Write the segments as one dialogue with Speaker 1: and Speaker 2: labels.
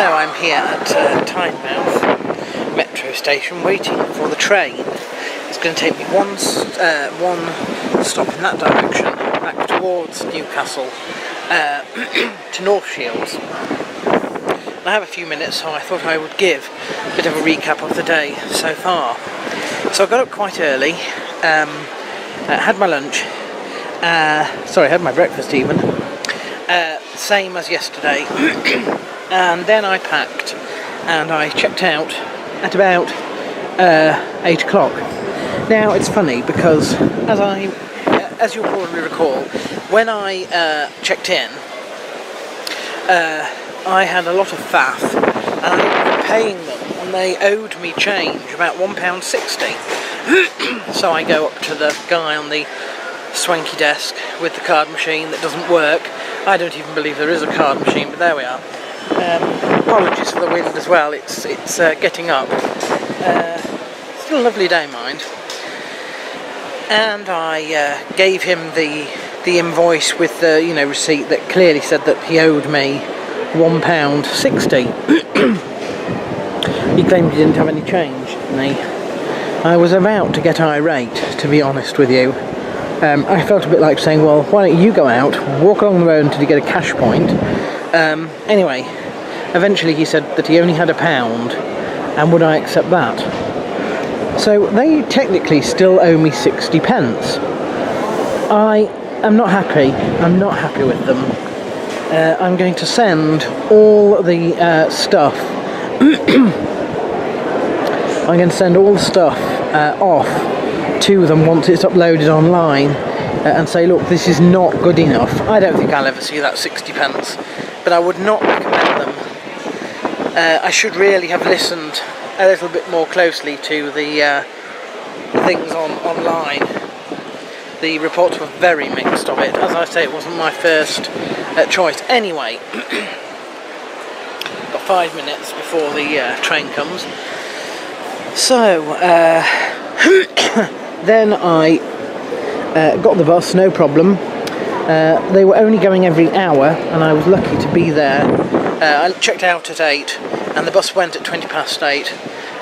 Speaker 1: So I'm here at Tynemouth metro station waiting for the train. It's going to take me one stop in that direction, back towards Newcastle, to North Shields. I have a few minutes, so I thought I would give a bit of a recap of the day so far. So I got up quite early, had my lunch, had my breakfast even, same as yesterday, and then I packed and I checked out at about 8 o'clock. Now it's funny because as you'll probably recall, when I checked in, I had a lot of faff and I was paying them and they owed me change, about £1.60. So I go up to the guy on the swanky desk with the card machine that doesn't work. I don't even believe there is a card machine, but there we are. Apologies for the wind as well, it's getting up. Still a lovely day, mind. And I gave him the invoice with the receipt that clearly said that he owed me £1.60. He claimed he didn't have any change. I was about to get irate, to be honest with you. I felt a bit like saying, well, why don't you go out, walk along the road until you get a cash point. Anyway, eventually he said that he only had £1, and would I accept that? So they technically still owe me 60 pence. I am not happy. I'm not happy with them. I'm going to send all the stuff. I'm going to send all the stuff off to them once it's uploaded online and say, look, this is not good enough. I don't think I'll ever see that 60 pence, but I would not recommend them. I should really have listened a little bit more closely to the things online. The reports were very mixed of it. As I say, it wasn't my first choice. Anyway, got 5 minutes before the train comes. So, then I got the bus, no problem. They were only going every hour, and I was lucky to be there. I checked out at 8, and the bus went at 8:20,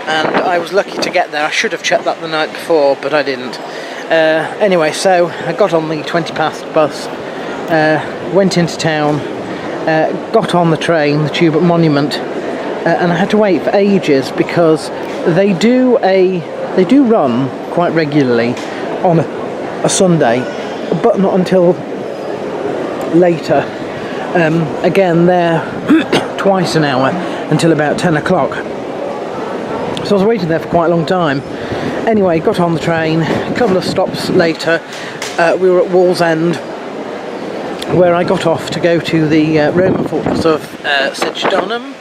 Speaker 1: and I was lucky to get there. I should have checked that the night before, but I didn't. Anyway, so I got on the 20 past bus, went into town, got on the train, the tube at Monument, and I had to wait for ages because they do run quite regularly on a Sunday, but not until later. Again, they're twice an hour until about 10 o'clock. So I was waiting there for quite a long time. Anyway, got on the train. A couple of stops later, we were at Wallsend, where I got off to go to the Roman fortress of Sedgedonham.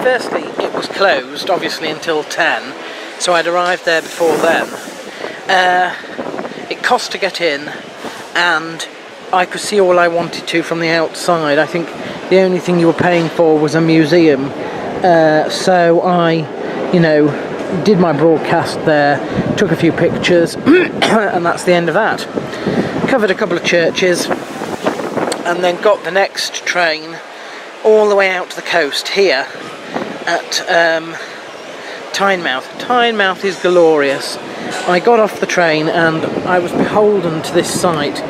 Speaker 1: Firstly, it was closed, obviously, until 10, so I'd arrived there before then. It cost to get in, and I could see all I wanted to from the outside. I think the only thing you were paying for was a museum. So I, did my broadcast there, took a few pictures, and that's the end of that. Covered a couple of churches, and then got the next train all the way out to the coast here at Tynemouth. Tynemouth is glorious. I got off the train and I was beholden to this site.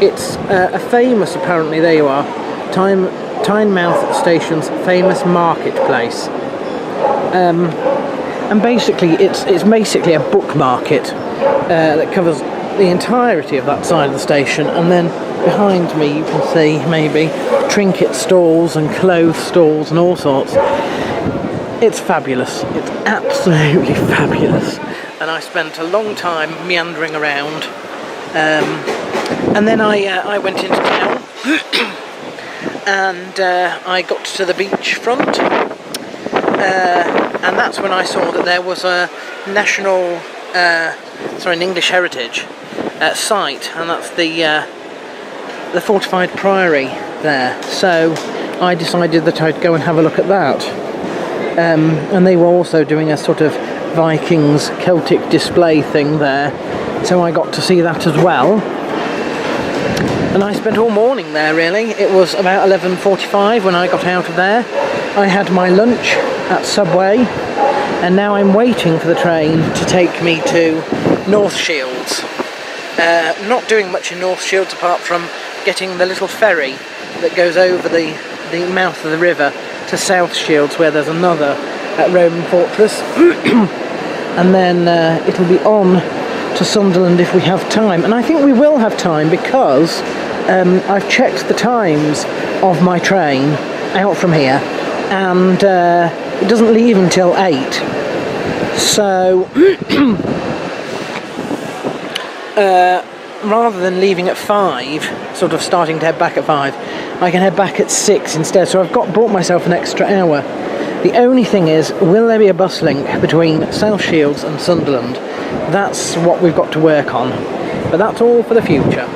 Speaker 1: It's a famous, apparently, there you are, Tynemouth Station's famous marketplace. And basically it's basically a book market that covers the entirety of that side of the station, and then behind me you can see maybe trinket stalls and clothes stalls and all sorts. It's fabulous. It's absolutely fabulous. And I spent a long time meandering around, and then I went into town and I got to the beachfront, and that's when I saw that there was a an English heritage site, and that's the fortified priory there. So I decided that I'd go and have a look at that. And they were also doing a sort of Vikings Celtic display thing there, so I got to see that as well. And I spent all morning there really. It was about 11:45 when I got out of there. I had my lunch at Subway, and now I'm waiting for the train to take me to North Shields. Not doing much in North Shields apart from getting the little ferry that goes over the mouth of the river to South Shields, where there's another Roman fortress. And then it'll be on to Sunderland if we have time. And I think we will have time because I've checked the times of my train out from here, and it doesn't leave until 8. So rather than leaving at 5, sort of starting to head back at 5, I can head back at 6 instead. So I've bought myself an extra hour. The only thing is, will there be a bus link between South Shields and Sunderland? That's what we've got to work on. But that's all for the future.